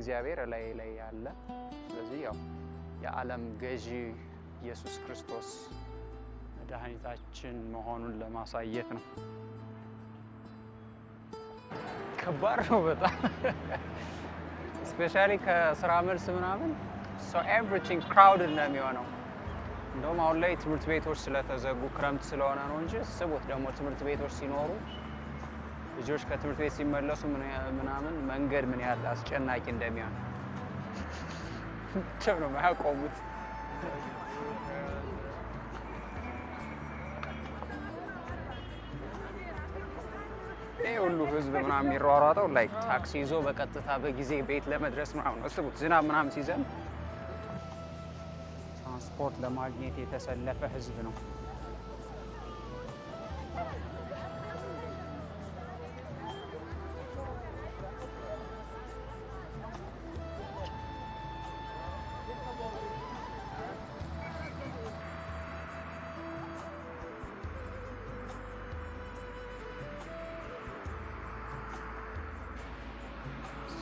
እግዚአብሔር ላይ ያለ። ስለዚህ ያው የዓለም ገዢ ኢየሱስ ክርስቶስ መድኃኒታችን መሆኑን ለማሳየት ነው። ከባድ ነው በጣም ስፔሻሊ ከስራ መልስ ምናምን so everything crowded ነው የሚሆነው። እንደውም አሁን ላይ ትምህርት ቤቶች ስለተዘጉ ክረምት ስለሆነ ነው እንጂ ስቦት ደግሞ ትምህርት ቤቶች ሲኖሩ ልጆች ከትምህርት ቤት ሲመለሱ ምናምን መንገድ ምን ያህል አስጨናቂ እንደሚሆን ነው የማያቆሙት። ይሄ ሁሉ ህዝብ ምናምን የሚሯሯጠው ላይክ ታክሲ ይዞ በቀጥታ በጊዜ ቤት ለመድረስ ምናምን ነው። እስቡት ዝናብ ምናምን ሲዘንብ ትራንስፖርት ለማግኘት የተሰለፈ ህዝብ ነው።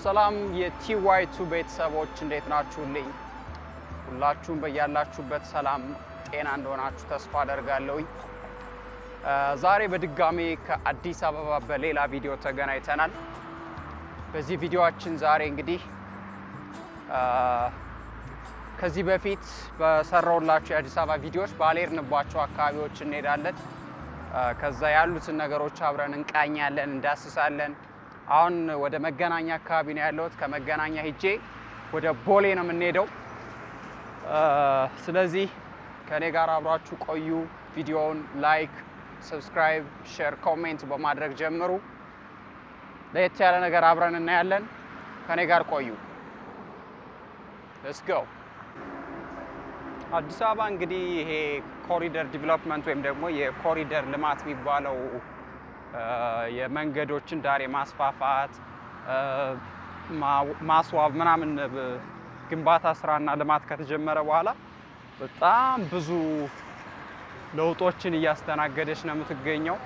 ሰላም የቲዋይ2 ቤተሰቦች እንዴት ናችሁልኝ? ሁላችሁም በያላችሁበት ሰላም ጤና እንደሆናችሁ ተስፋ አደርጋለሁ። ዛሬ በድጋሚ ከአዲስ አበባ በሌላ ቪዲዮ ተገናኝተናል። በዚህ ቪዲዮአችን ዛሬ እንግዲህ ከዚህ በፊት በሰራውላችሁ የአዲስ አበባ ቪዲዮዎች ባልሄድንባቸው አካባቢዎች እንሄዳለን። ከዛ ያሉትን ነገሮች አብረን እንቃኛለን፣ እንዳስሳለን። አሁን ወደ መገናኛ አካባቢ ነው ያለሁት። ከመገናኛ ሄጄ ወደ ቦሌ ነው የምንሄደው። ስለዚህ ከኔ ጋር አብራችሁ ቆዩ። ቪዲዮውን ላይክ፣ ሰብስክራይብ፣ ሼር፣ ኮሜንት በማድረግ ጀምሩ። ለየት ያለ ነገር አብረን እናያለን። ከኔ ጋር ቆዩ። ሌትስ ጎ። አዲስ አበባ እንግዲህ ይሄ ኮሪደር ዲቨሎፕመንት ወይም ደግሞ የኮሪደር ልማት የሚባለው የመንገዶችን ዳር ማስፋፋት ማስዋብ ምናምን ግንባታ ስራና ልማት ከተጀመረ በኋላ በጣም ብዙ ለውጦችን እያስተናገደች ነው የምትገኘው።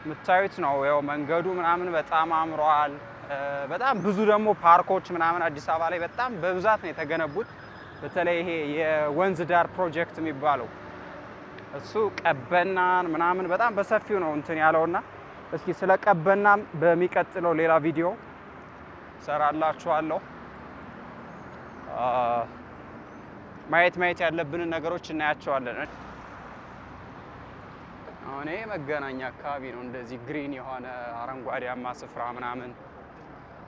የምታዩት ነው ያው መንገዱ ምናምን በጣም አምሯል። በጣም ብዙ ደግሞ ፓርኮች ምናምን አዲስ አበባ ላይ በጣም በብዛት ነው የተገነቡት። በተለይ ይሄ የወንዝ ዳር ፕሮጀክት የሚባለው እሱ ቀበናን ምናምን በጣም በሰፊው ነው እንትን ያለውና እስኪ ስለ ቀበና በሚቀጥለው ሌላ ቪዲዮ ሰራላችኋለሁ። ማየት ያለብንን ነገሮች እናያቸዋለን። አሁን ይሄ መገናኛ አካባቢ ነው እንደዚህ ግሪን የሆነ አረንጓዴያማ ስፍራ ምናምን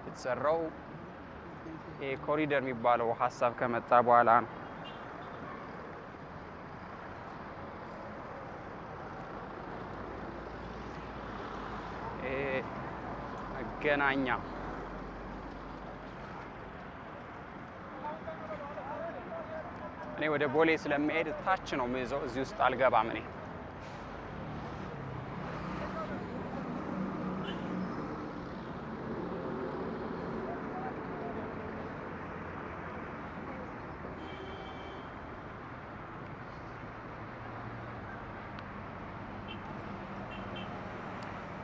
የተሰራው። ይሄ ኮሪደር የሚባለው ሀሳብ ከመጣ በኋላ ነው። መገናኛ እኔ ወደ ቦሌ ስለሚሄድ ታች ነው የምይዘው፣ እዚህ ውስጥ አልገባም እኔ።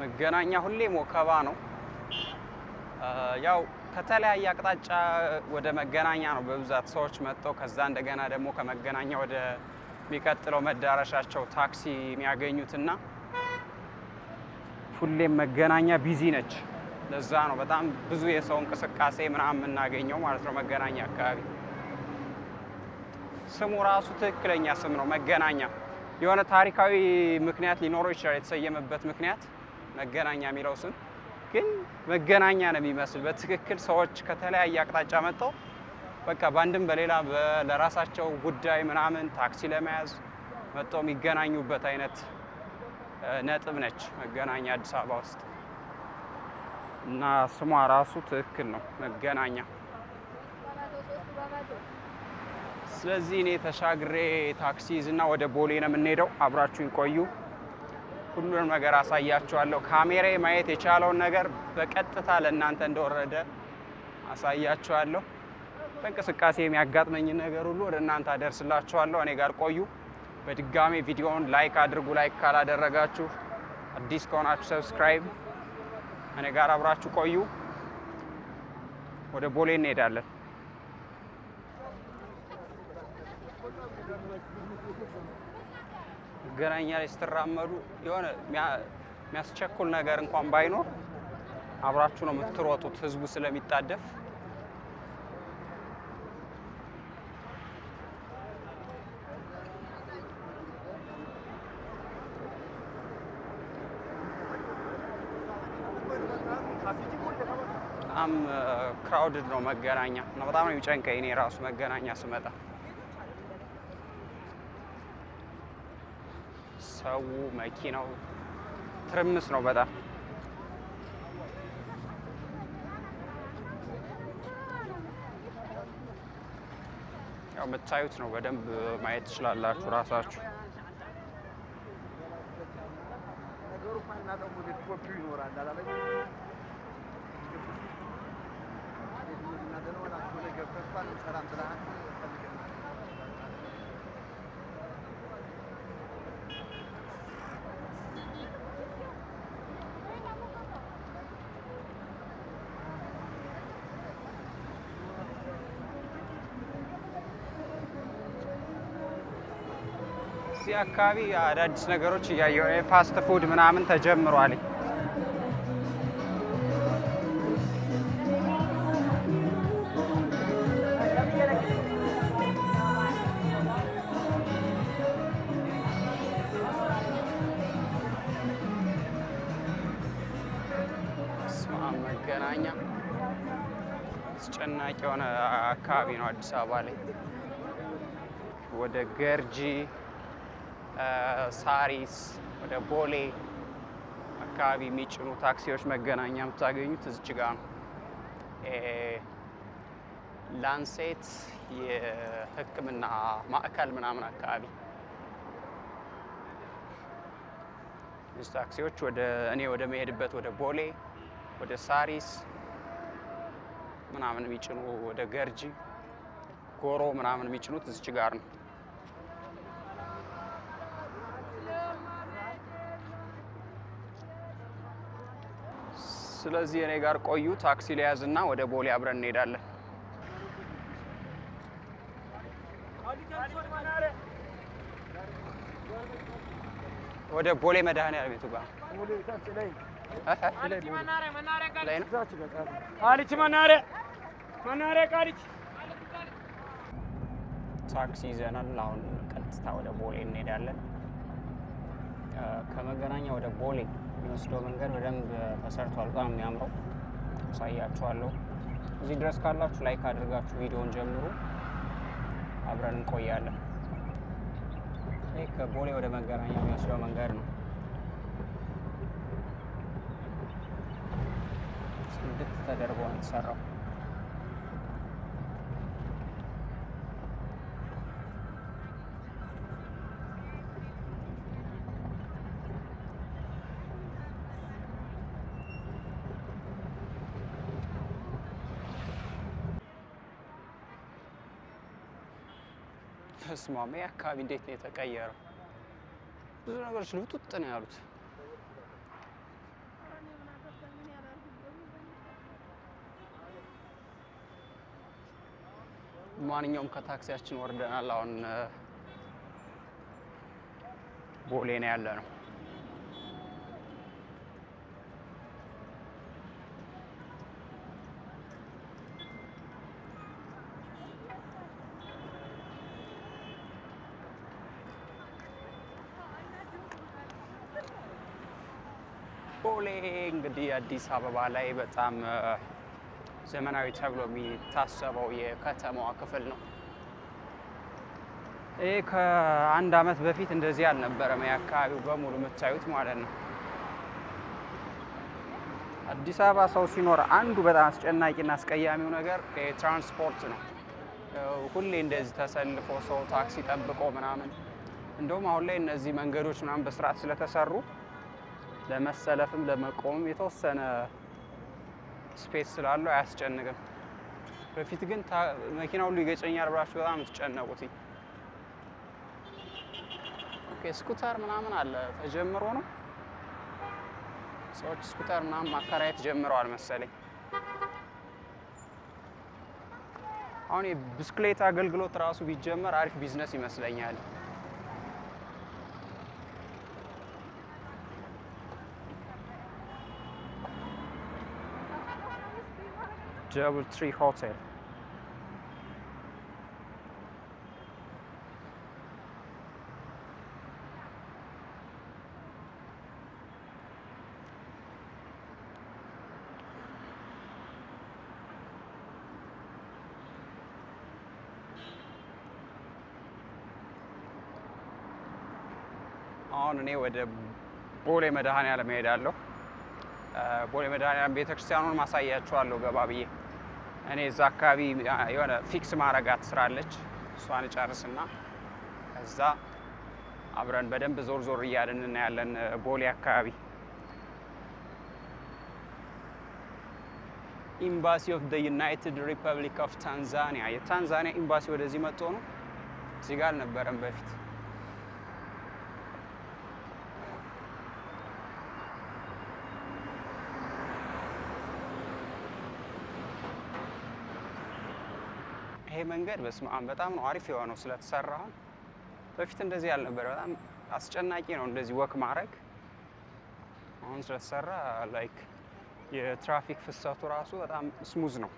መገናኛ ሁሌም ወከባ ነው። ያው ከተለያየ አቅጣጫ ወደ መገናኛ ነው በብዛት ሰዎች መጥተው ከዛ እንደገና ደግሞ ከመገናኛ ወደ የሚቀጥለው መዳረሻቸው ታክሲ የሚያገኙትና ሁሌም መገናኛ ቢዚ ነች። ለዛ ነው በጣም ብዙ የሰው እንቅስቃሴ ምናምን የምናገኘው ማለት ነው መገናኛ አካባቢ። ስሙ ራሱ ትክክለኛ ስም ነው መገናኛ። የሆነ ታሪካዊ ምክንያት ሊኖረው ይችላል የተሰየመበት ምክንያት መገናኛ የሚለው ስም ግን መገናኛ ነው የሚመስል። በትክክል ሰዎች ከተለያየ አቅጣጫ መጥተው በቃ ባንድም በሌላ ለራሳቸው ጉዳይ ምናምን ታክሲ ለመያዝ መጥተው የሚገናኙበት አይነት ነጥብ ነች መገናኛ አዲስ አበባ ውስጥ እና ስሟ ራሱ ትክክል ነው መገናኛ። ስለዚህ እኔ ተሻግሬ ታክሲ ይዝና ወደ ቦሌ ነው የምንሄደው። አብራችሁኝ ቆዩ። ሁሉንም ነገር አሳያችኋለሁ። ካሜራዬ ማየት የቻለውን ነገር በቀጥታ ለእናንተ እንደወረደ አሳያችኋለሁ። በእንቅስቃሴ የሚያጋጥመኝ ነገር ሁሉ ወደ እናንተ አደርስላችኋለሁ። እኔ ጋር ቆዩ። በድጋሚ ቪዲዮውን ላይክ አድርጉ። ላይክ ካላደረጋችሁ አዲስ ከሆናችሁ ሰብስክራይብ እኔ ጋር አብራችሁ ቆዩ። ወደ ቦሌ እንሄዳለን። መገናኛ ላይ ስትራመዱ የሆነ የሚያስቸኩል ነገር እንኳን ባይኖር አብራችሁ ነው የምትሮጡት፣ ህዝቡ ስለሚጣደፍ። በጣም ክራውድድ ነው መገናኛ እና በጣም ነው የሚጨንቀኝ እኔ ራሱ መገናኛ ስመጣ። ሰው መኪናው ትርምስ ነው በጣም። ያው የምታዩት ነው፣ በደንብ ማየት ትችላላችሁ ራሳችሁ። እዚህ አካባቢ አዳዲስ ነገሮች እያየሁ ፋስት ፉድ ምናምን ተጀምሯል። መገናኛ አስጨናቂ የሆነ አካባቢ ነው አዲስ አበባ ላይ። ወደ ገርጂ ሳሪስ ወደ ቦሌ አካባቢ የሚጭኑ ታክሲዎች መገናኛ የምታገኙት እዚች ጋ ነው። ላንሴት የሕክምና ማዕከል ምናምን አካባቢ እዚህ ታክሲዎች እኔ ወደ መሄድበት ወደ ቦሌ ወደ ሳሪስ ምናምን የሚጭኑ ወደ ገርጂ ጎሮ ምናምን የሚጭኑት እዚች ጋር ነው። ስለዚህ እኔ ጋር ቆዩ። ታክሲ ሊያዝና ወደ ቦሌ አብረን እንሄዳለን። ወደ ቦሌ መድኃኔዓለም ቤቱ ጋር ታክሲ ይዘናል። አሁን ቀጥታ ወደ ቦሌ እንሄዳለን። ከመገናኛ ወደ ቦሌ የሚወስደው መንገድ በደንብ ተሰርቷል። በጣም የሚያምረው አሳያችኋለሁ። እዚህ ድረስ ካላችሁ ላይክ አድርጋችሁ ቪዲዮውን ጀምሩ። አብረን እንቆያለን። ይህ ከቦሌ ወደ መገናኛ የሚወስደው መንገድ ነው። ጽድት ተደርጎ ነው የተሰራው። ተስማሚ አካባቢ እንዴት ነው የተቀየረው? ብዙ ነገሮች ልውጥጥ ነው ያሉት። ማንኛውም ከታክሲያችን ወርደናል። አሁን ቦሌ ነው ያለ ነው። ቦሌ እንግዲህ አዲስ አበባ ላይ በጣም ዘመናዊ ተብሎ የሚታሰበው የከተማዋ ክፍል ነው። ይህ ከአንድ አመት በፊት እንደዚህ አልነበረም። የአካባቢው በሙሉ የምታዩት ማለት ነው። አዲስ አበባ ሰው ሲኖር አንዱ በጣም አስጨናቂና አስቀያሚው ነገር የትራንስፖርት ነው። ሁሌ እንደዚህ ተሰልፎ ሰው ታክሲ ጠብቆ ምናምን። እንደውም አሁን ላይ እነዚህ መንገዶች ምናምን በስርዓት ስለተሰሩ ለመሰለፍም ለመቆምም የተወሰነ ስፔስ ስላለው አያስጨንቅም። በፊት ግን መኪና ሁሉ ይገጨኛል ብላችሁ በጣም የምትጨነቁት። ኦኬ ስኩተር ምናምን አለ ተጀምሮ ነው። ሰዎች ስኩተር ምናምን ማከራየት ጀምረዋል መሰለኝ። አሁን የብስክሌት አገልግሎት ራሱ ቢጀመር አሪፍ ቢዝነስ ይመስለኛል። ደብል ትሪ ሆቴል አሁን እኔ ወደ ቦሌ መድኃኔዓለም እሄዳለሁ። ቦሌ መድኃኔዓለም ቤተክርስቲያኑን ማሳያችኋለሁ ገባ ብዬ። እኔ እዛ አካባቢ የሆነ ፊክስ ማረጋት ስራለች፣ እሷን ጨርስና ከዛ አብረን በደንብ ዞር ዞር እያልን እናያለን ቦሌ አካባቢ። ኤምባሲ ኦፍ ዘ ዩናይትድ ሪፐብሊክ ኦፍ ታንዛኒያ፣ የታንዛኒያ ኤምባሲ ወደዚህ መጥቶ ነው። እዚህ ጋር አልነበረም በፊት። ይሄ መንገድ በስመ አብ በጣም ነው አሪፍ የሆነው ስለተሰራ። በፊት እንደዚህ ያልነበረ፣ በጣም አስጨናቂ ነው እንደዚህ ወክ ማድረግ። አሁን ስለተሰራ ላይክ የትራፊክ ፍሰቱ ራሱ በጣም ስሙዝ ነው፣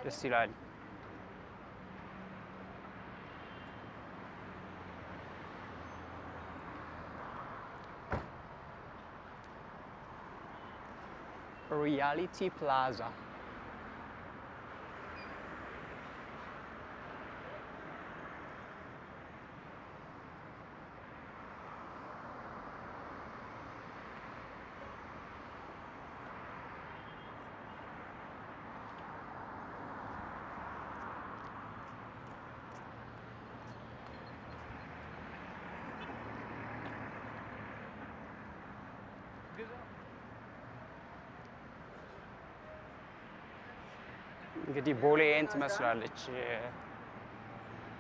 ደስ ይላል። ሪያሊቲ ፕላዛ እንግዲህ ቦሌ ይህን ትመስላለች።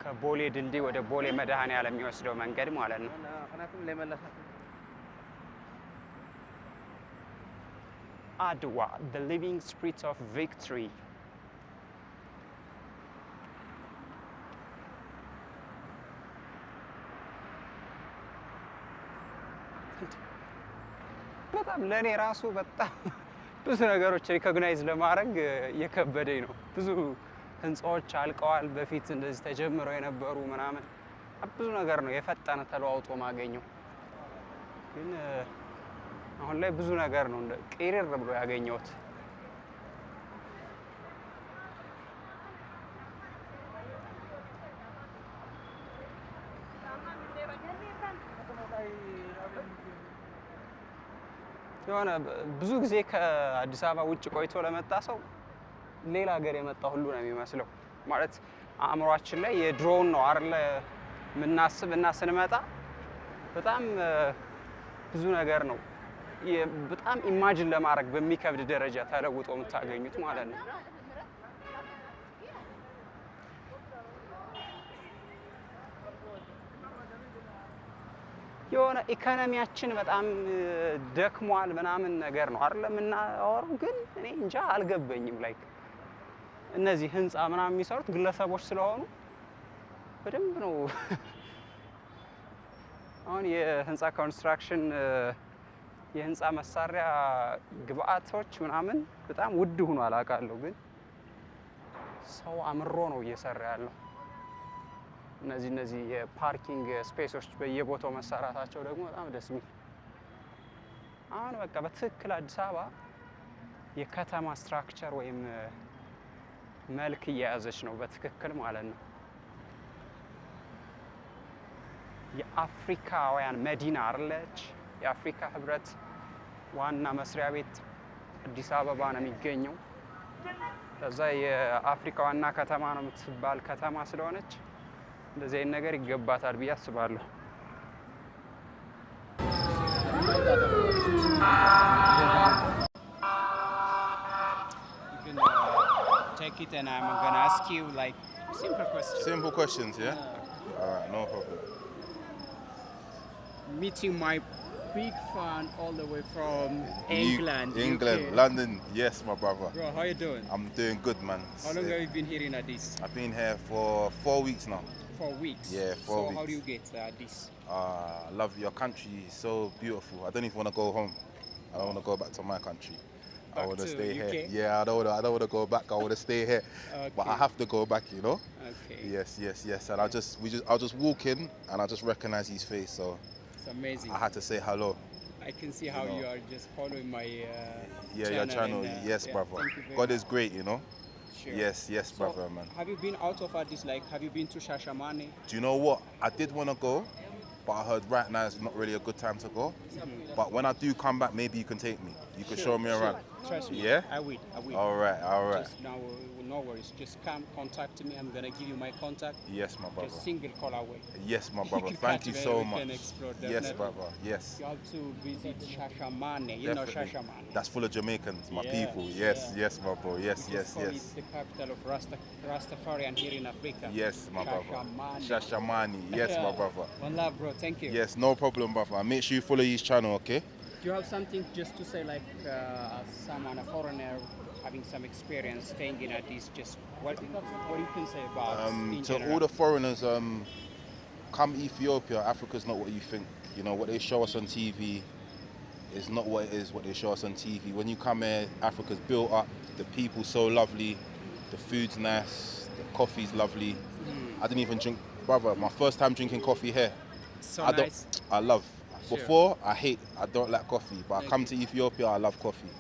ከቦሌ ድልድይ ወደ ቦሌ መድኃኔዓለም የሚወስደው መንገድ ማለት ነው። አድዋ the living spirit of victory። በጣም ለእኔ ራሱ በጣም ብዙ ነገሮች ሪኮግናይዝ ለማድረግ የከበደኝ ነው። ብዙ ህንፃዎች አልቀዋል፣ በፊት እንደዚህ ተጀምረው የነበሩ ምናምን ብዙ ነገር ነው የፈጠነ ተለዋውጦ ማገኘው። ግን አሁን ላይ ብዙ ነገር ነው ቅሪር ብሎ ያገኘሁት። የሆነ ብዙ ጊዜ ከአዲስ አበባ ውጭ ቆይቶ ለመጣ ሰው ሌላ ሀገር የመጣ ሁሉ ነው የሚመስለው። ማለት አእምሯችን ላይ የድሮውን ነው አይደል የምናስብ እና ስንመጣ በጣም ብዙ ነገር ነው በጣም ኢማጂን ለማድረግ በሚከብድ ደረጃ ተለውጦ የምታገኙት ማለት ነው። የሆነ ኢኮኖሚያችን በጣም ደክሟል ምናምን ነገር ነው አይደል የምናወራው። ግን እኔ እንጃ አልገበኝም። ላይክ እነዚህ ህንፃ ምናምን የሚሰሩት ግለሰቦች ስለሆኑ በደንብ ነው። አሁን የህንፃ ኮንስትራክሽን የህንፃ መሳሪያ ግብአቶች ምናምን በጣም ውድ ሆኗል አውቃለሁ። ግን ሰው አምሮ ነው እየሰራ ያለው። እነዚህ የፓርኪንግ ስፔሶች በየቦታው መሰራታቸው ደግሞ በጣም ደስ የሚል። አሁን በቃ በትክክል አዲስ አበባ የከተማ ስትራክቸር ወይም መልክ እየያዘች ነው በትክክል ማለት ነው። የአፍሪካውያን መዲና አይደለች? የአፍሪካ ህብረት ዋና መስሪያ ቤት አዲስ አበባ ነው የሚገኘው። ከዛ የአፍሪካ ዋና ከተማ ነው የምትባል ከተማ ስለሆነች እንደዚህ አይነት ነገር ይገባታል ብዬ አስባለሁ። Take it and I'm going to ask you like simple questions. Simple questions, yeah? All right, no problem. Meeting my big fan all the way from England. England, UK. London. Yes, my brother. Bro, how you doing? I'm doing good, man. How long have you been here in Addis? I've been here for 4 weeks now. 4 weeks? Yeah, 4 so weeks. How do you get Addis? I love your country. It's so beautiful. I don't even want to go home. I don't want to go back to my country. I want to stay UK? here. Yeah, I don't want to go back. I want to stay here. Okay. But I have to go back, you know. Okay. Yes. And I'll just walk in and I just recognize his face. So it's amazing. I had to say hello. I can see how you are just following my channel. Your channel. Yes, brother. God is great, you know. Sure. Yes, so, brother, man. Have you been out of Addis? Like, have you been to Shashamane? Do you know what? I did want to go, but I heard right now is not really a good time to go. But when I do come back, maybe you can take me. You can show me around. Trust me. Yeah? I will. All right. Just now, no worries. Just come, contact me. I'm gonna give you my contact. Yes, my brother. Just single call away. Yes, my brother. Thank you so much. Yes, brother. Yes. You have to visit Shashamane. You know Shashamane. That's full of Jamaicans, my people. Yes, my bro. Yes. It's the capital of Rastafarian here in Africa. Yes, my brother. Shashamane. Yes, my brother. One love, bro. Thank you. Yes, no problem, brother. Make sure you follow his channel, okay? Do you have something just to say, like, as someone, a foreigner, having some experience staying in Addis, just what you can say about to all the foreigners, come Ethiopia. Africa's not what you think. You know, what they show us on TV is not what it is, what they show us on TV. When you come here, Africa's built up, the people's so lovely, the food's nice, the coffee's lovely. I didn't even drink, brother, my first time drinking coffee here. So nice. I love. Before, I don't like coffee, but I come to Ethiopia, I love coffee.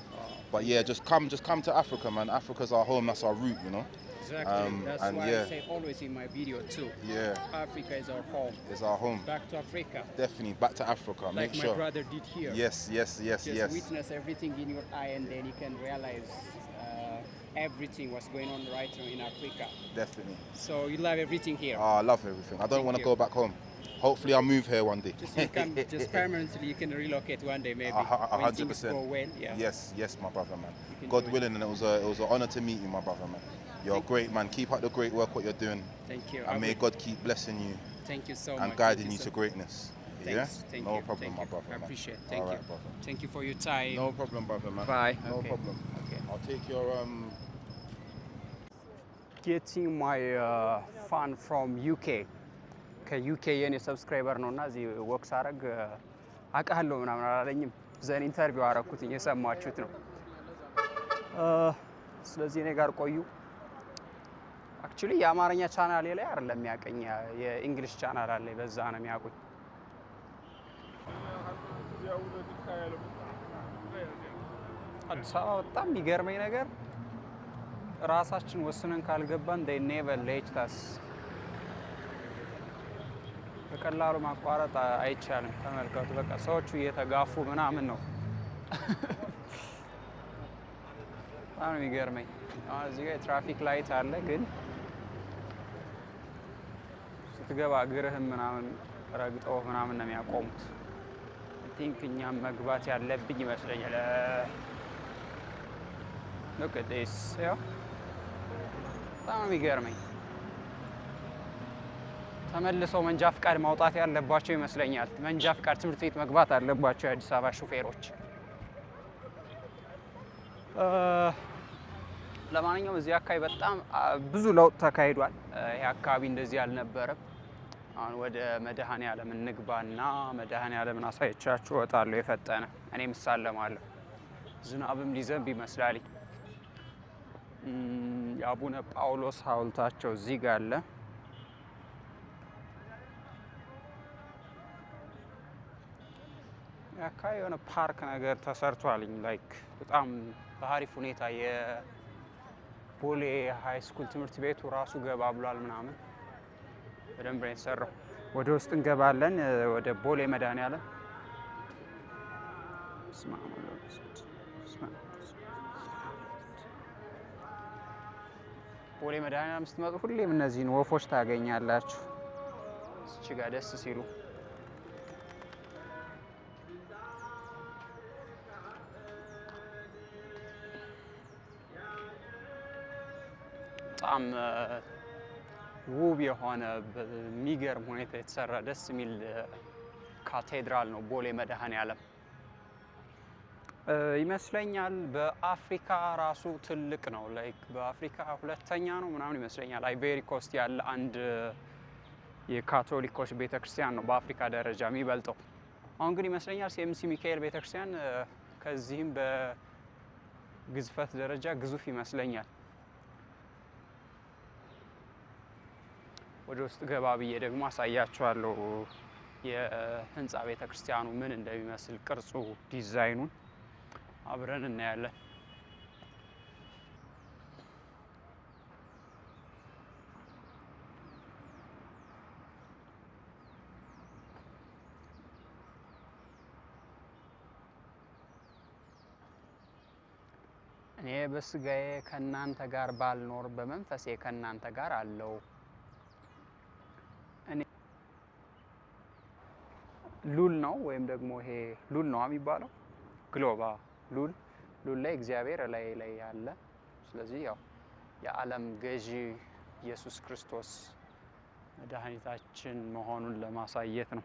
But yeah, just come to Africa, man. Africa's our home, that's our root, you know. Exactly. That's why I say always in my video too. Yeah. Africa is our home. It's our home. Back to Africa. Definitely, back to Africa. Like make sure. my brother did here. Yes. Just witness everything in your eye, and then you can realize everything was going on right in Africa. Definitely. So you love everything here. I love everything. I don't want to go back home. Hopefully I'll move here one day. Just permanently, you can relocate one day maybe. 100%. Things go well, yeah. Yes, my brother, man. God willing, and it was an honor to meet you, my brother, man. You're a great man. Keep up the great work, what you're doing. Thank you. And may God keep blessing you. Thank you so much. And guiding you to greatness. Thanks. Thank no you. problem, my brother. I appreciate it. All right, brother. Thank you for your time. No problem, brother, man. Bye. No problem. Okay. I'll take your Getting my fan from UK. ከዩኬ የኔ ሰብስክራይበር ነውና እዚህ ወክስ አረግ አውቃለሁ ምናምን አላለኝም። ዘን ኢንተርቪው አረኩትኝ የሰማችሁት ነው። ስለዚህ እኔ ጋር ቆዩ። አክቹሊ የአማርኛ ቻናል ላይ አይደለም የሚያቀኝ የእንግሊሽ ቻናል አለ በዛ ነው የሚያቁኝ። አዲስ አበባ በጣም የሚገርመኝ ነገር ራሳችን ወስነን ካልገባን they never let us በቀላሉ ማቋረጥ አይቻልም። ተመልከቱ፣ በቃ ሰዎቹ እየተጋፉ ምናምን ነው። በጣም የሚገርመኝ አሁን እዚህ ጋር የትራፊክ ላይት አለ፣ ግን ስትገባ እግርህም ምናምን ረግጠው ምናምን ነው የሚያቆሙት። አይ ቲንክ እኛም መግባት ያለብኝ ይመስለኛል። look at this ያው በጣም የሚገርመኝ ተመልሰው መንጃ ፍቃድ ማውጣት ያለባቸው ይመስለኛል። መንጃ ፍቃድ ትምህርት ቤት መግባት አለባቸው የአዲስ አበባ ሹፌሮች። ለማንኛውም እዚህ አካባቢ በጣም ብዙ ለውጥ ተካሂዷል። ይሄ አካባቢ እንደዚህ አልነበረም። አሁን ወደ መድኃኔዓለም እንግባና መድኃኔዓለምን አሳይቻችሁ እወጣለሁ። የፈጠነ እኔም እሳለማለሁ። ዝናብም ሊዘንብ ይመስላል። የአቡነ ጳውሎስ ሐውልታቸው እዚህ ጋር አለ። አካባቢ የሆነ ፓርክ ነገር ተሰርቷልኝ። ላይክ በጣም በአሪፍ ሁኔታ የቦሌ ሃይ ስኩል ትምህርት ቤቱ ራሱ ገባ ብሏል ምናምን በደንብ ነው የተሰራው። ወደ ውስጥ እንገባለን፣ ወደ ቦሌ መድኃኔዓለም። ቦሌ መድኃኔዓለም ስትመጡ ሁሌም እነዚህን ወፎች ታገኛላችሁ እዚች ጋር ደስ ሲሉ። በጣም ውብ የሆነ በሚገርም ሁኔታ የተሰራ ደስ የሚል ካቴድራል ነው ቦሌ መድኃኔዓለም ይመስለኛል። በአፍሪካ ራሱ ትልቅ ነው። ላይክ በአፍሪካ ሁለተኛ ነው ምናምን ይመስለኛል። አይቬሪ ኮስት ያለ አንድ የካቶሊኮች ቤተክርስቲያን ነው በአፍሪካ ደረጃ የሚበልጠው። አሁን ግን ይመስለኛል ሲኤምሲ ሚካኤል ቤተክርስቲያን ከዚህም በግዝፈት ደረጃ ግዙፍ ይመስለኛል። ወደ ውስጥ ገባ ብዬ ደግሞ አሳያችኋለሁ የህንፃ ቤተክርስቲያኑ ምን እንደሚመስል ቅርጹ፣ ዲዛይኑን አብረን እናያለን። እኔ በስጋዬ ከእናንተ ጋር ባልኖር በመንፈሴ ከእናንተ ጋር አለው። እኔ ሉል ነው ወይም ደግሞ ይሄ ሉል ነው የሚባለው ግሎባ ሉል ላይ እግዚአብሔር ላይ ያለ። ስለዚህ ያው የዓለም ገዢ ኢየሱስ ክርስቶስ መድኃኒታችን መሆኑን ለማሳየት ነው።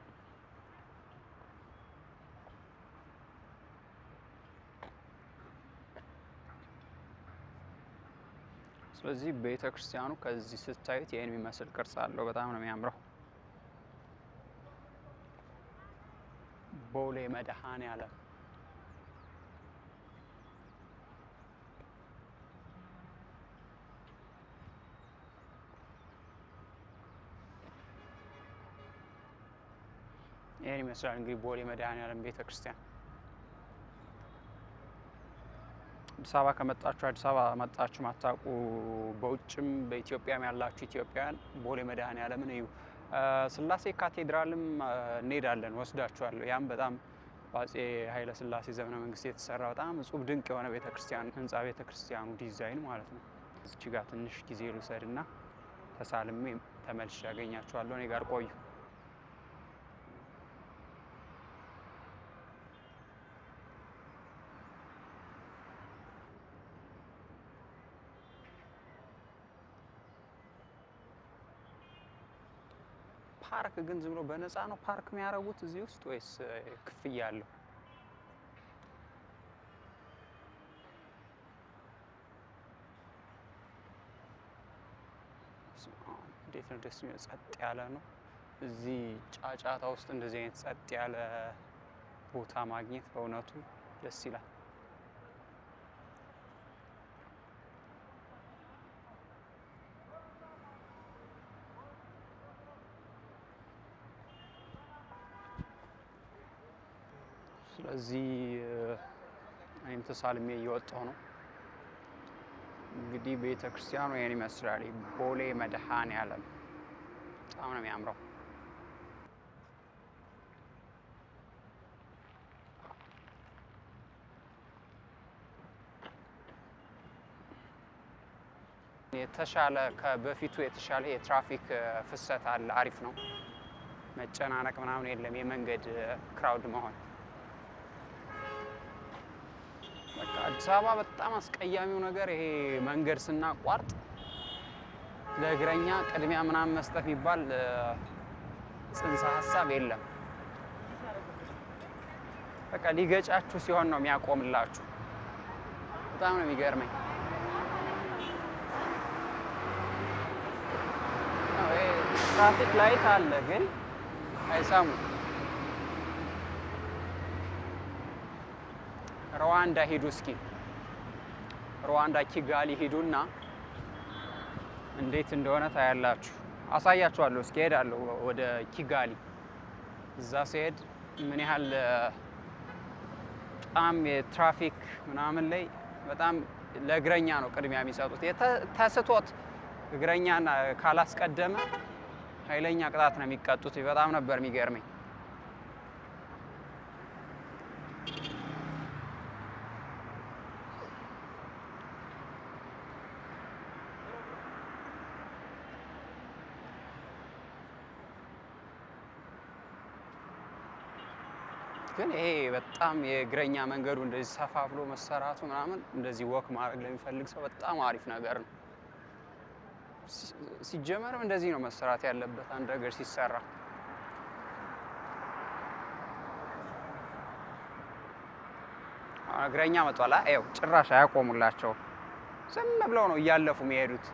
ስለዚህ ቤተ ክርስቲያኑ ከዚህ ስታዩት ይህን የሚመስል ቅርጽ አለው። በጣም ነው የሚያምረው። ቦሌ መድኃኔዓለም ይህን ይመስላል እንግዲህ ቦሌ መድኃኔዓለም ቤተ ክርስቲያን። አዲስ አበባ ከመጣችሁ አዲስ አበባ መጣችሁ ማታውቁ በውጭም በኢትዮጵያም ያላችሁ ኢትዮጵያውያን ቦሌ መድኃኔዓለምን እዩ። ስላሴ ካቴድራልም እንሄዳለን፣ ወስዳችኋለሁ። ያም በጣም በአፄ ኃይለ ስላሴ ዘመነ መንግስት የተሰራ በጣም እጹብ ድንቅ የሆነ ቤተክርስቲያን ህንፃ፣ ቤተክርስቲያኑ ዲዛይን ማለት ነው። እዚች ጋር ትንሽ ጊዜ ልውሰድና ተሳልሜ ተመልሼ ያገኛችኋለሁ። እኔ ጋር ቆዩ። ፓርክ ግን ዝም ብሎ በነፃ ነው ፓርክ የሚያደርጉት እዚህ ውስጥ ወይስ ክፍያ አለው? እንዴት ነው ደስ የሚል ጸጥ ያለ ነው። እዚህ ጫጫታ ውስጥ እንደዚህ አይነት ጸጥ ያለ ቦታ ማግኘት በእውነቱ ደስ ይላል። ስለዚህ እኔም ተሳልሜ እየወጣሁ ነው። እንግዲህ ቤተ ክርስቲያኑ ይሄን ይመስላል። ቦሌ መድኃኔዓለም በጣም ነው የሚያምረው። የተሻለ ከበፊቱ የተሻለ የትራፊክ ፍሰት አለ። አሪፍ ነው። መጨናነቅ ምናምን የለም። የመንገድ ክራውድ መሆን በቃ አዲስ አበባ በጣም አስቀያሚው ነገር ይሄ መንገድ ስናቋርጥ ለእግረኛ ቅድሚያ ምናምን መስጠት የሚባል ጽንሰ ሀሳብ የለም። በቃ ሊገጫችሁ ሲሆን ነው የሚያቆምላችሁ። በጣም ነው የሚገርመኝ። ትራፊክ ላይት አለ ግን አይሰሙም። ሩዋንዳ ሂዱ እስኪ ሩዋንዳ ኪጋሊ ሂዱና እንዴት እንደሆነ ታያላችሁ። አሳያችኋለሁ። እስኪ ሄዳለሁ ወደ ኪጋሊ። እዛ ሲሄድ ምን ያህል በጣም የትራፊክ ምናምን ላይ በጣም ለእግረኛ ነው ቅድሚያ የሚሰጡት። ተስቶት እግረኛን ካላስቀደመ ኃይለኛ ቅጣት ነው የሚቀጡት። በጣም ነበር የሚገርመኝ። ግን ይሄ በጣም የእግረኛ መንገዱ እንደዚህ ሰፋ ብሎ መሰራቱ ምናምን እንደዚህ ወክ ማድረግ ለሚፈልግ ሰው በጣም አሪፍ ነገር ነው። ሲጀመርም እንደዚህ ነው መሰራት ያለበት አንድ ነገር ሲሰራ። እግረኛ መጥቷል። አየው ጭራሽ አያቆሙላቸው። ዝም ብለው ነው እያለፉ የሚሄዱት።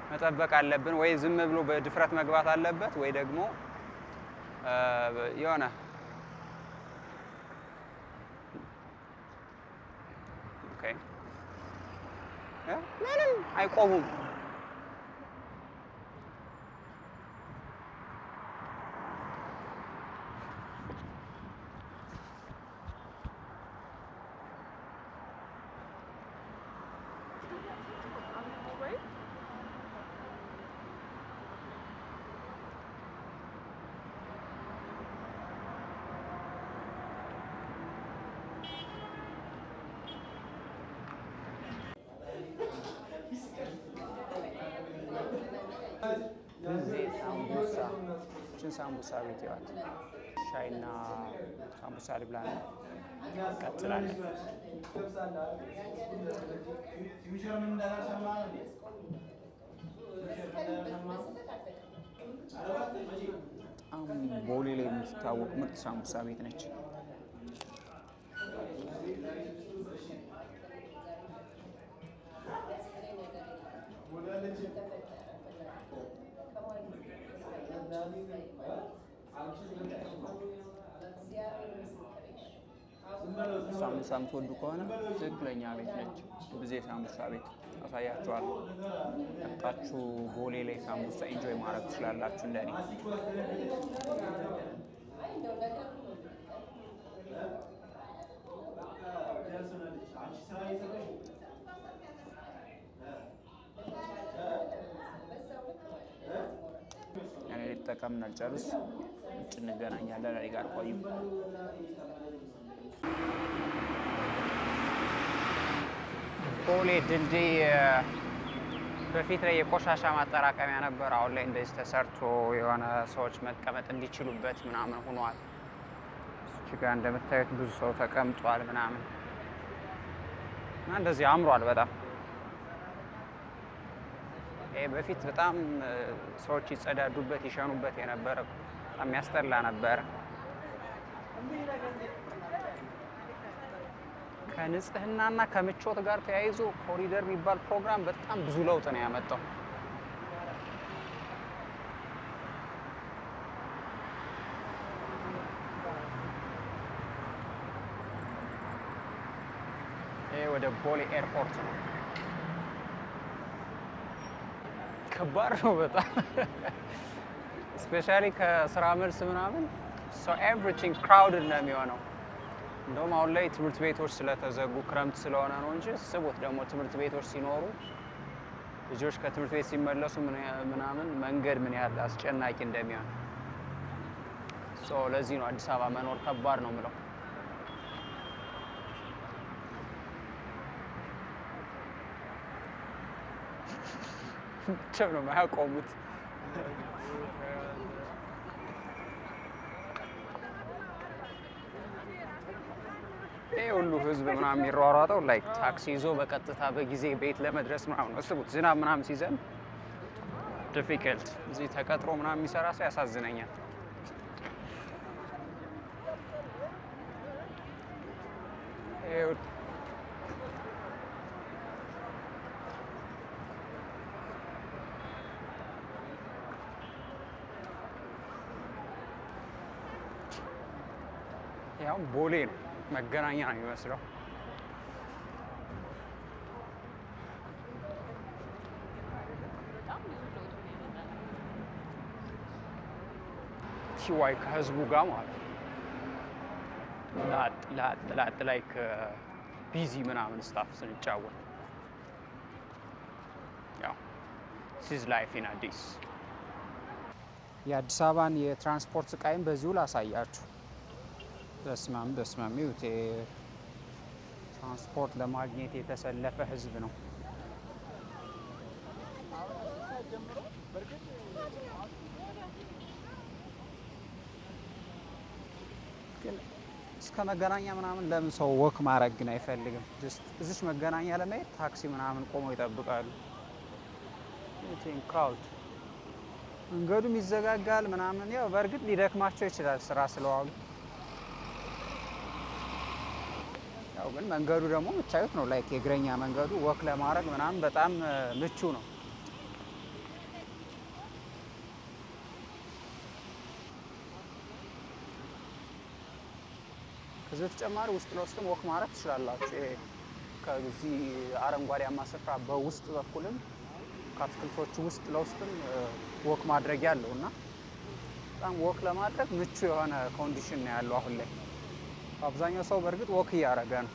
መጠበቅ አለብን ወይ ዝም ብሎ በድፍረት መግባት አለበት ወይ ደግሞ የሆነ ኦኬ ምንም አይቆሙም። ሳምቡሳ ቤት ይዋት ሻይና ሳምቡሳ ልብላ ነው። ቀጥላለን። ቦሌ ላይ የምትታወቅ ምርጥ ሳምቡሳ ቤት ነች። ሳምቡሳ የምትወዱ ከሆነ ትክክለኛ ቤት ነች። ብዜ ሳምቡሳ ቤት አሳያችኋለሁ። መጣችሁ ቦሌ ላይ ሳምቡሳ ኢንጆይ ማድረግ ትችላላችሁ እንደኔ። እኔ ልጠቀምና ልጨርስ ውጭ እንገናኛለን። እኔ ጋር ቆዩ። ቦሌ ድልድይ በፊት ላይ የቆሻሻ ማጠራቀሚያ ነበር። አሁን ላይ እንደዚህ ተሰርቶ የሆነ ሰዎች መቀመጥ እንዲችሉበት ምናምን ሆኗል። እዚህ ጋር እንደምታዩት ብዙ ሰው ተቀምጧል ምናምን እና እንደዚህ አምሯል በጣም። ይሄ በፊት በጣም ሰዎች ይጸዳዱበት ይሸኑበት የነበረ በጣም ያስጠላ ነበረ። ከንጽህናና ከምቾት ጋር ተያይዞ ኮሪደር የሚባል ፕሮግራም በጣም ብዙ ለውጥ ነው ያመጣው። ይሄ ወደ ቦሌ ኤርፖርት ነው። ከባድ ነው በጣም ስፔሻሊ ከስራ መልስ ምናምን ሶ ኤቭሪቲንግ ክራውድድ ነው የሚሆነው። እንደውም አሁን ላይ ትምህርት ቤቶች ስለተዘጉ ክረምት ስለሆነ ነው እንጂ ስቦት ደግሞ ትምህርት ቤቶች ሲኖሩ ልጆች ከትምህርት ቤት ሲመለሱ ምናምን መንገድ ምን ያህል አስጨናቂ እንደሚሆን ለዚህ ነው አዲስ አበባ መኖር ከባድ ነው የምለው። ብቻ ነው የማያቆሙት። ይሄ ሁሉ ህዝብ ምናምን የሚሯሯጠው ላይክ ታክሲ ይዞ በቀጥታ በጊዜ ቤት ለመድረስ ምናምን ነው። እስቡት ዝናብ ምናምን ሲዘንብ ዲፊከልት። እዚህ ተቀጥሮ ምናምን የሚሰራ ሰው ያሳዝነኛል። ያው ቦሌ ነው መገናኛ ነው የሚመስለው። ቲዋይ ከህዝቡ ጋር ማለት ላጥ ላይክ ቢዚ ምናምን ስታፍ ስንጫወት ያው ሲዝ ላይፍ ኢን አዲስ። የአዲስ አበባን የትራንስፖርት ስቃይም በዚሁ ላሳያችሁ። በስማም ይሁት ትራንስፖርት ለማግኘት የተሰለፈ ህዝብ ነው። ግን እስከ መገናኛ ምናምን ለምን ሰው ወክ ማድረግ ግን አይፈልግም? እዚች መገናኛ ለመሄድ ታክሲ ምናምን ቆመው ይጠብቃሉ። ክራውድ መንገዱም ይዘጋጋል ምናምን። ያው በእርግጥ ሊደክማቸው ይችላል ስራ ስለዋሉ። ያው ግን መንገዱ ደግሞ የምታዩት ነው ላይክ የእግረኛ መንገዱ ወክ ለማድረግ ምናምን በጣም ምቹ ነው። ከዚህ በተጨማሪ ውስጥ ለውስጥም ወክ ማድረግ ትችላላችሁ። ይሄ ከዚህ አረንጓዴያማ ስፍራ በውስጥ በኩልም ከአትክልቶቹ ውስጥ ለውስጥም ወክ ማድረግ ያለው እና በጣም ወክ ለማድረግ ምቹ የሆነ ኮንዲሽን ነው ያለው አሁን ላይ። አብዛኛው ሰው በእርግጥ ወክ እያደረገ ነው።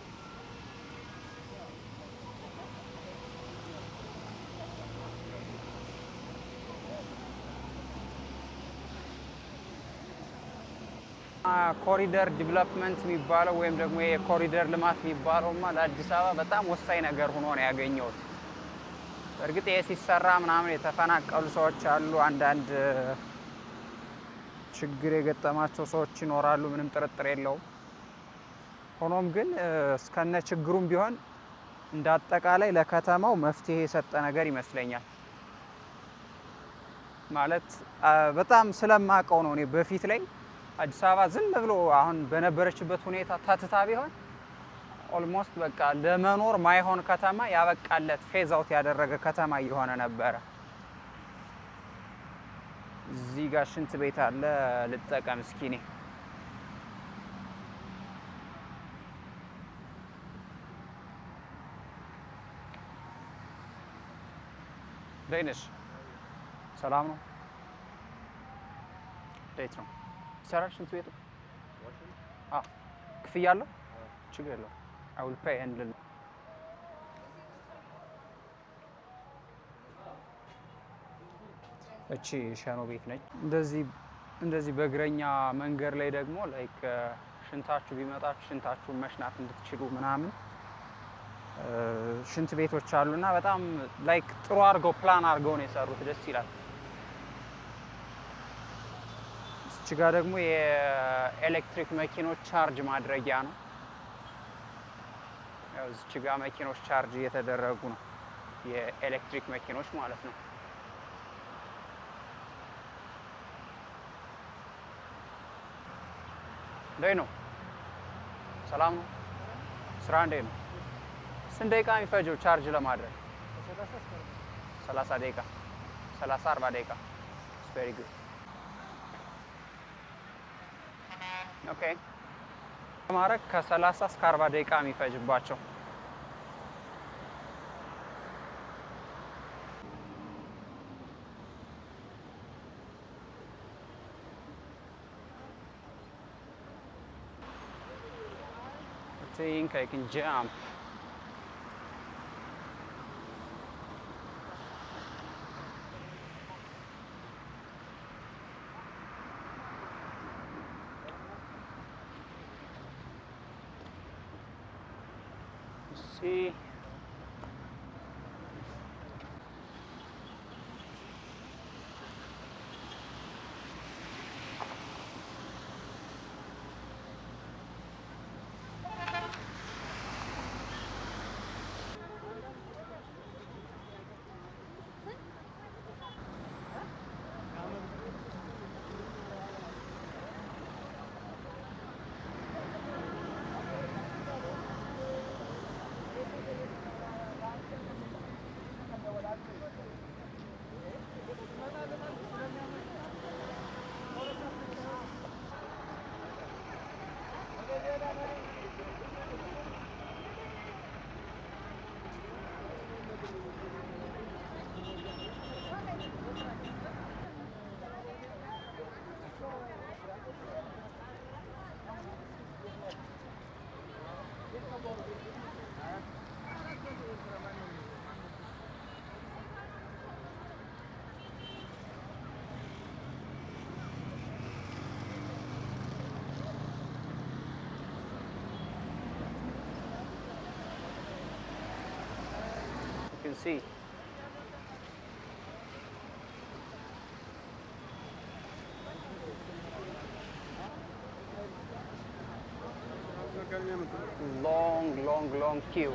ኮሪደር ዲቨሎፕመንት የሚባለው ወይም ደግሞ የኮሪደር ልማት የሚባለውማ ለአዲስ አበባ በጣም ወሳኝ ነገር ሆኖ ነው ያገኘሁት። እርግጥ ይሄ ሲሰራ ምናምን የተፈናቀሉ ሰዎች አሉ፣ አንዳንድ ችግር የገጠማቸው ሰዎች ይኖራሉ፣ ምንም ጥርጥር የለውም። ሆኖም ግን እስከነ ችግሩም ቢሆን እንደ አጠቃላይ ለከተማው መፍትሄ የሰጠ ነገር ይመስለኛል። ማለት በጣም ስለማቀው ነው እኔ በፊት ላይ አዲስ አበባ ዝም ብሎ አሁን በነበረችበት ሁኔታ ታትታ ቢሆን ኦልሞስት በቃ ለመኖር ማይሆን ከተማ ያበቃለት ፌዝ አውት ያደረገ ከተማ እየሆነ ነበረ። እዚህ ጋር ሽንት ቤት አለ፣ ልጠቀም እስኪ እኔ። እንዴት ነሽ? ሰላም ነው? እንዴት ነው? ይሰራል ሽንት ቤቱ? ክፍያ አለው? ችግር የለውም። I will pay and እቺ ሸኖ ቤት ነች። እንደዚህ በእግረኛ መንገድ ላይ ደግሞ ላይክ ሽንታችሁ ቢመጣችሁ ሽንታችሁን መሽናት እንድትችሉ ምናምን ሽንት ቤቶች አሉና በጣም ላይክ ጥሩ አድርገው ፕላን አድርገው ነው የሰሩት። ደስ ይላል። እዚህ ጋር ደግሞ የኤሌክትሪክ መኪኖች ቻርጅ ማድረጊያ ነው። ያው እዚህ ጋር መኪኖች ቻርጅ እየተደረጉ ነው፣ የኤሌክትሪክ መኪኖች ማለት ነው። እንዴት ነው? ሰላም ነው? ስራ እንዴት ነው? ስንት ደቂቃ የሚፈጀው ቻርጅ ለማድረግ? 30 ደቂቃ 30-40 ደቂቃ። ቬሪ ጉድ። ኦኬ። ለማድረግ ከ30 እስከ 40 ደቂቃ የሚፈጅባቸው። I think I can jump. See. You can see. Long queue.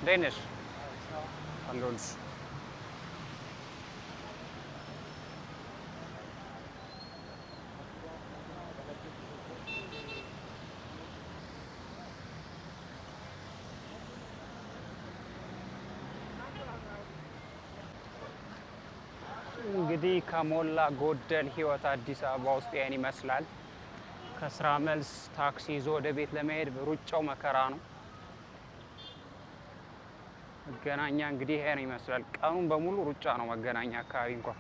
Danish. Alons. እንግዲህ ከሞላ ጎደል ህይወት አዲስ አበባ ውስጥ ያን ይመስላል። ከስራ መልስ ታክሲ ይዞ ወደ ቤት ለመሄድ ሩጫው መከራ ነው። መገናኛ እንግዲህ ያን ይመስላል። ቀኑን በሙሉ ሩጫ ነው መገናኛ አካባቢ እንኳን።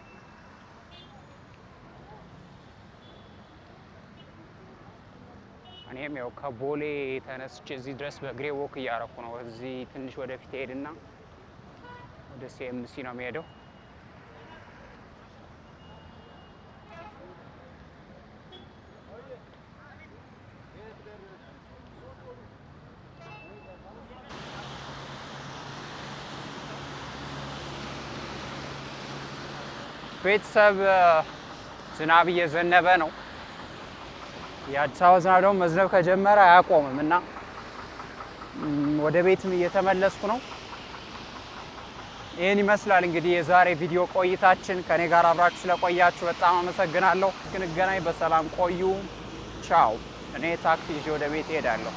እኔም ያው ከቦሌ ተነስቼ እዚህ ድረስ በእግሬ ወክ እያረኩ ነው። እዚህ ትንሽ ወደፊት ሄድና ወደ ሲኤምሲ ነው የሚሄደው። ቤተሰብ ዝናብ እየዘነበ ነው። የአዲስ አበባ ዝናብ ደግሞ መዝነብ ከጀመረ አያቆምም እና ወደ ቤትም እየተመለስኩ ነው። ይህን ይመስላል እንግዲህ የዛሬ ቪዲዮ ቆይታችን። ከኔ ጋር አብራችሁ ስለቆያችሁ በጣም አመሰግናለሁ። እስክንገናኝ በሰላም ቆዩ። ቻው። እኔ ታክሲ ይዤ ወደ ቤት እሄዳለሁ።